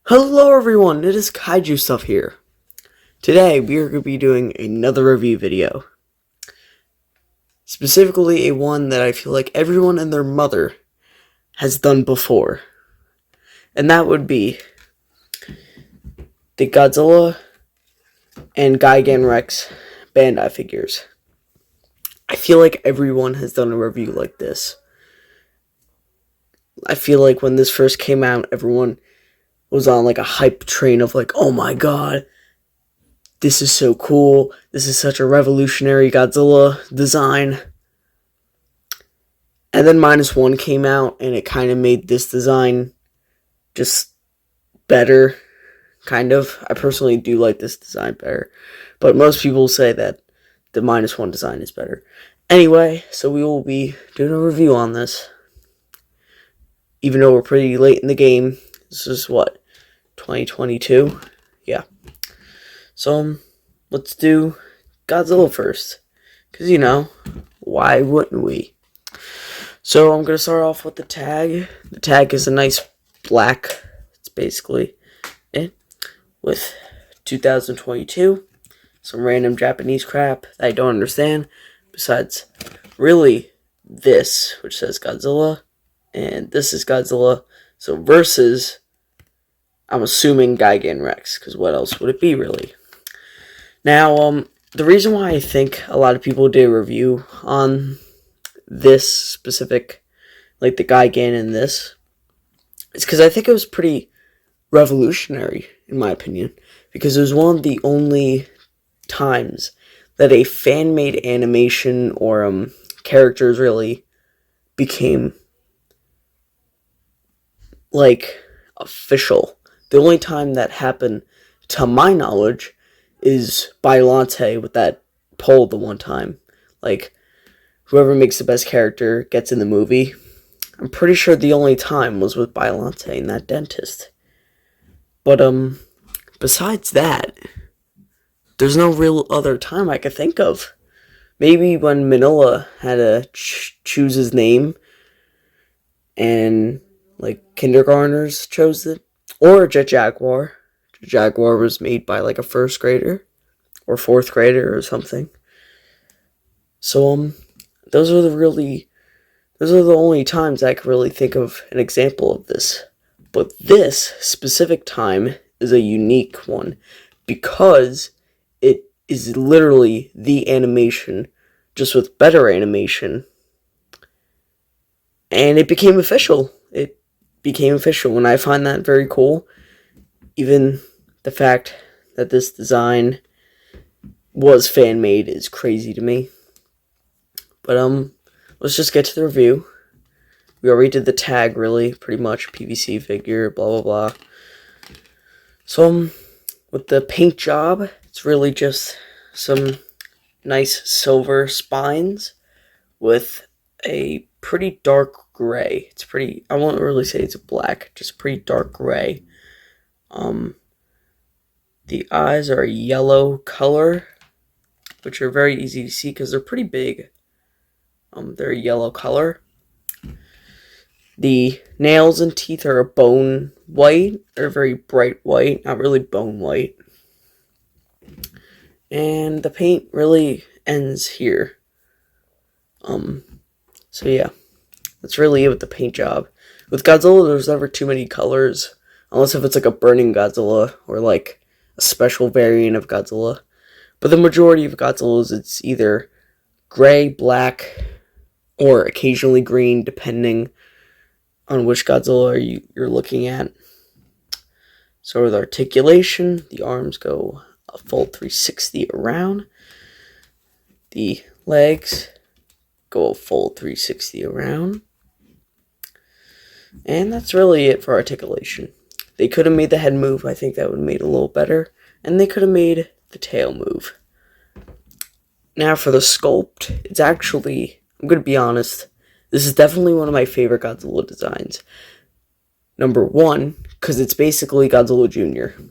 Hello everyone, it is Kaiju Stuff here. Today we are going to be doing another review video. Specifically a one that I feel like everyone and their mother has done before. And that would be the Godzilla and Gigan Rex Bandai figures. I feel like everyone has done a review like this. I feel like when this first came out, everyone was on like a hype train of like, oh my god, this is so cool. This is such a revolutionary Godzilla design. And then -1 came out and it kind of made this design just better. Kind of. I personally do like this design better. But most people say that the -1 design is better. Anyway, so we will be doing a review on this. Even though we're pretty late in the game. This is what? 2022? Yeah. So, let's do Godzilla first. Because, why wouldn't we? So, I'm going to start off with the tag. The tag is a nice black. It's basically it. With 2022. Some random Japanese crap that I don't understand. Besides, really, this, which says Godzilla. And this is Godzilla. So, versus, I'm assuming Gigan Rex. Because what else would it be, really? Now, the reason why I think a lot of people did a review on this specific, like the Gigan and this, is because I think it was pretty revolutionary, in my opinion, because it was one of the only times that a fan-made animation or characters really became, like, official. The only time that happened, to my knowledge, is Biollante with that poll the one time. Like, whoever makes the best character gets in the movie. I'm pretty sure the only time was with Biollante and that dentist. But, besides that, there's no real other time I could think of. Maybe when Manila had to choose his name and, like, kindergartners chose it. Or Jet Jaguar. Jaguar was made by like a first grader or fourth grader or something. So those are the only times I could really think of an example of this. But this specific time is a unique one because it is literally the animation, just with better animation. And it became official. It became official, and I find that very cool. Even the fact that this design was fan-made is crazy to me. But, let's just get to the review. We already did the tag, really, pretty much. PVC figure, blah, blah, blah. So, with the paint job, it's really just some nice silver spines with a pretty dark gray. It's pretty, I won't really say it's black, just pretty dark gray. The eyes are a yellow color, which are very easy to see because they're pretty big. They're a yellow color. The nails and teeth are a bone white. They're very bright white, not really bone white. And the paint really ends here. So yeah, that's really it with the paint job. With Godzilla, there's never too many colors. Unless if it's like a burning Godzilla or like a special variant of Godzilla. But the majority of Godzillas, it's either gray, black, or occasionally green, depending on which Godzilla you're looking at. So with articulation, the arms go a full 360 around. The legs go a full 360 around. And that's really it for articulation. They could have made the head move. I think that would have made it a little better. And they could have made the tail move. Now for the sculpt, it's actually, I'm going to be honest, this is definitely one of my favorite Godzilla designs. Number one, because it's basically Godzilla Jr.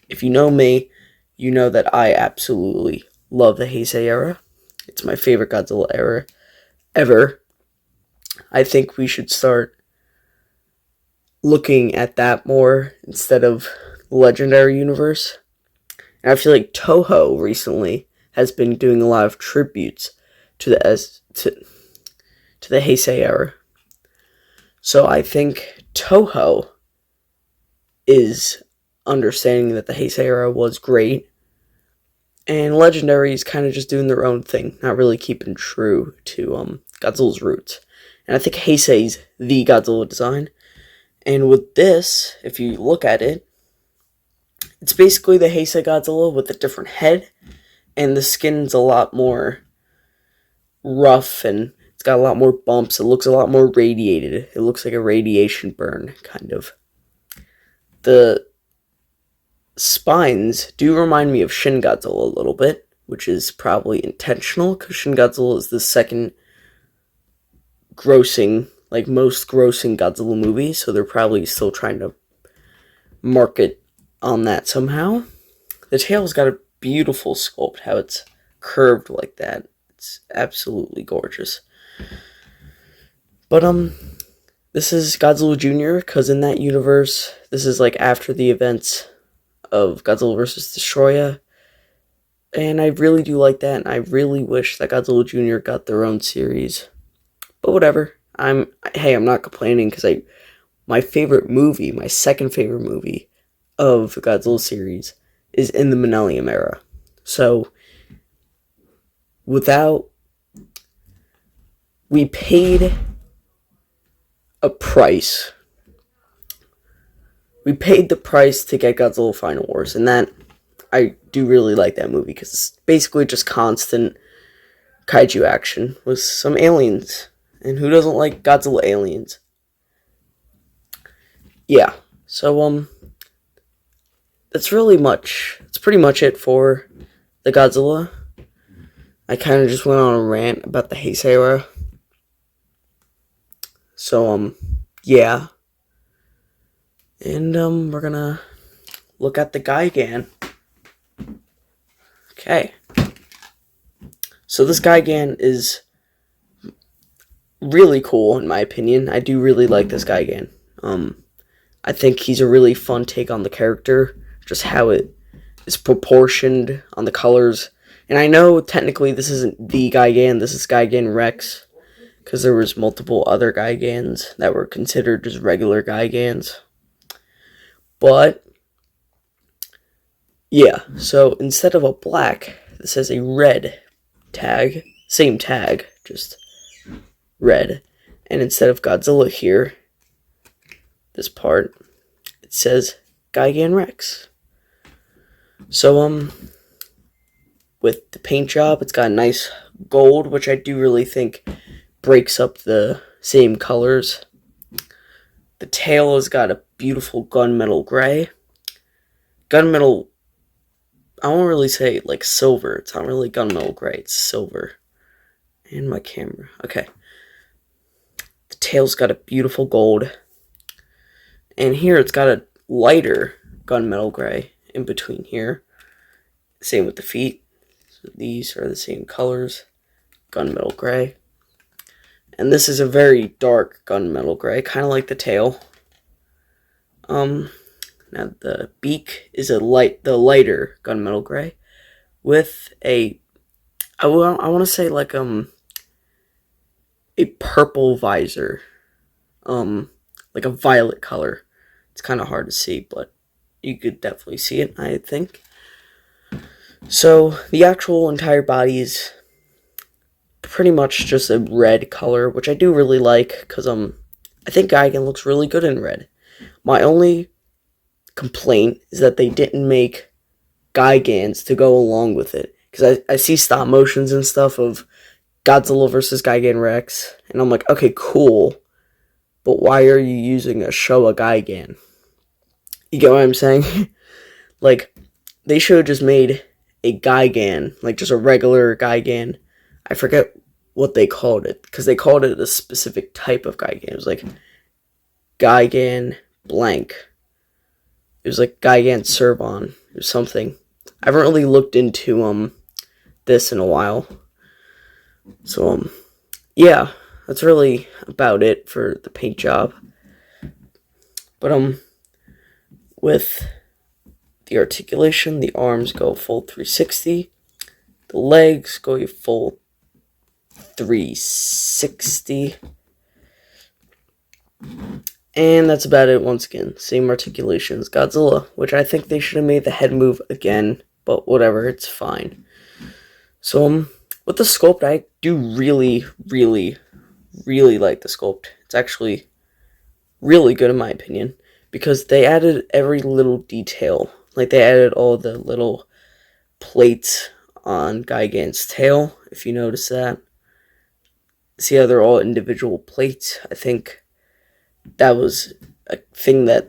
If you know me, you know that I absolutely love the Heisei era. It's my favorite Godzilla era ever. I think we should start looking at that more instead of the Legendary Universe. And I feel like Toho recently has been doing a lot of tributes to the Heisei era. So I think Toho is understanding that the Heisei era was great, and Legendary is kind of just doing their own thing, not really keeping true to Godzilla's roots. And I think Heisei's the Godzilla design. And with this, if you look at it, it's basically the Heisei Godzilla with a different head, and the skin's a lot more rough, and it's got a lot more bumps. It looks a lot more radiated. It looks like a radiation burn, kind of. The spines do remind me of Shin Godzilla a little bit, which is probably intentional, because Shin Godzilla is the second most grossing Godzilla movie, so they're probably still trying to market on that somehow. The tail's got a beautiful sculpt, how it's curved like that. It's absolutely gorgeous. But this is Godzilla Jr., because in that universe, this is like after the events of Godzilla vs. Destoroyah, and I really do like that, and I really wish that Godzilla Jr. got their own series. But whatever. I'm not complaining, because my favorite movie, my second favorite movie of the Godzilla series is in the Millennium era. So we paid a price. We paid the price to get Godzilla Final Wars, and that I do really like that movie, because it's basically just constant kaiju action with some aliens. And who doesn't like Godzilla aliens? Yeah. So that's pretty much it for the Godzilla. I kind of just went on a rant about the Heisei era. So yeah. And we're gonna look at the Gigan. Okay. So this Gigan is really cool, in my opinion. I do really like this Gigan. I think he's a really fun take on the character, just how it is proportioned on the colors. And I know technically this isn't the Gigan, this is Gigan Rex, because there was multiple other Gigans that were considered just regular Gigans. But yeah, so instead of a black, this has a red tag, same tag, just red. And instead of Godzilla here, this part, it says Gigan Rex. So with the paint job, it's got a nice gold, which I do really think breaks up the same colors. The tail has got a beautiful gunmetal gray. Gunmetal, I won't really say like silver. It's not really gunmetal gray, it's silver. And my camera. Okay. The tail's got a beautiful gold. And here it's got a lighter gunmetal gray in between here. Same with the feet. So these are the same colors. Gunmetal gray. And this is a very dark gunmetal gray, kind of like the tail. Now the beak is the lighter gunmetal gray with I want to say like a purple visor, like a violet color. It's kind of hard to see, but you could definitely see it, I think. So the actual entire body is pretty much just a red color, which I do really like, because I think Gigan looks really good in red. My only complaint is that they didn't make Gigans to go along with it, because I see stop motions and stuff of Godzilla versus Gigan Rex, and I'm like, okay, cool, but why are you using a Showa Gigan? You get what I'm saying? Like, they should have just made a Gigan, like just a regular Gigan. I forget what they called it, because they called it a specific type of Gigan. It was like Gigan blank. It was like Gigan Servon or something. I haven't really looked into this in a while. So yeah, that's really about it for the paint job. But with the articulation, the arms go full 360, the legs go a full 360, and that's about it. Once again, same articulations. Godzilla, which I think they should have made the head move again, but whatever, it's fine. So with the sculpt, I do really like the sculpt. It's actually really good in my opinion, because they added every little detail. Like, they added all the little plates on Gigan's tail, if you notice that. See how they're all individual plates? I think that was a thing that,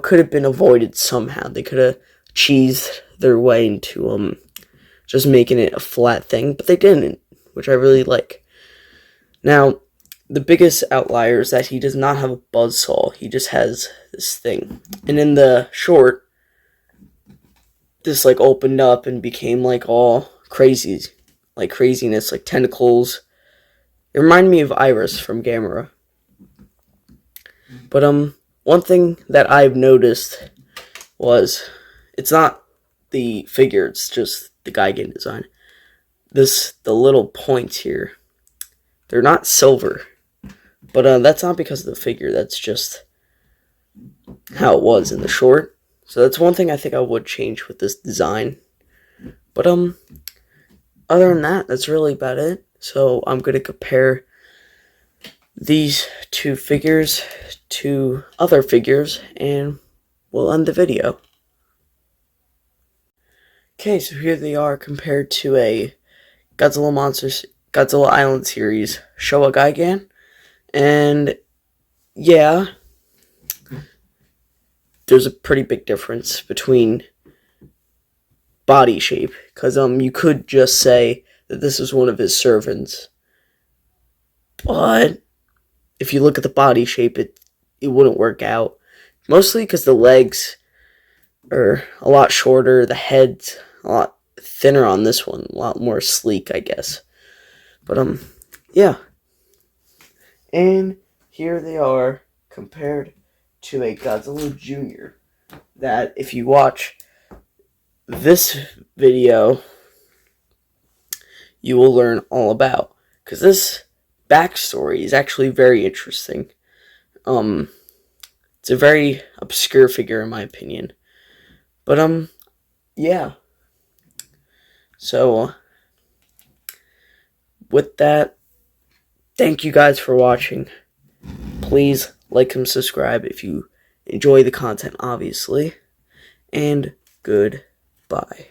could have been avoided somehow. They could have cheesed their way into just making it a flat thing, but they didn't, which I really like. Now, the biggest outlier is that he does not have a buzzsaw. He just has this thing. And in the short, this opened up and became all craziness, like tentacles. It reminded me of Iris from Gamera. But one thing that I've noticed was, it's not the figure, it's just the Gigan design. The little points here, they're not silver. But that's not because of the figure, that's just how it was in the short. So that's one thing I think I would change with this design. But other than that, that's really about it. So I'm going to compare these two figures to other figures, and we'll end the video. Okay, so here they are compared to a Godzilla Island series Showa Gigan. And yeah, there's a pretty big difference between body shape, because you could just say that this is one of his servants, but if you look at the body shape, it wouldn't work out, mostly because the legs are a lot shorter, the head's a lot thinner on this one, a lot more sleek, I guess. But yeah. And here they are compared to a Godzilla Jr. that, if you watch this video, you will learn all about. Because this backstory is actually very interesting. It's a very obscure figure in my opinion. But yeah. So with that, thank you guys for watching. Please like and subscribe if you enjoy the content, obviously. And goodbye.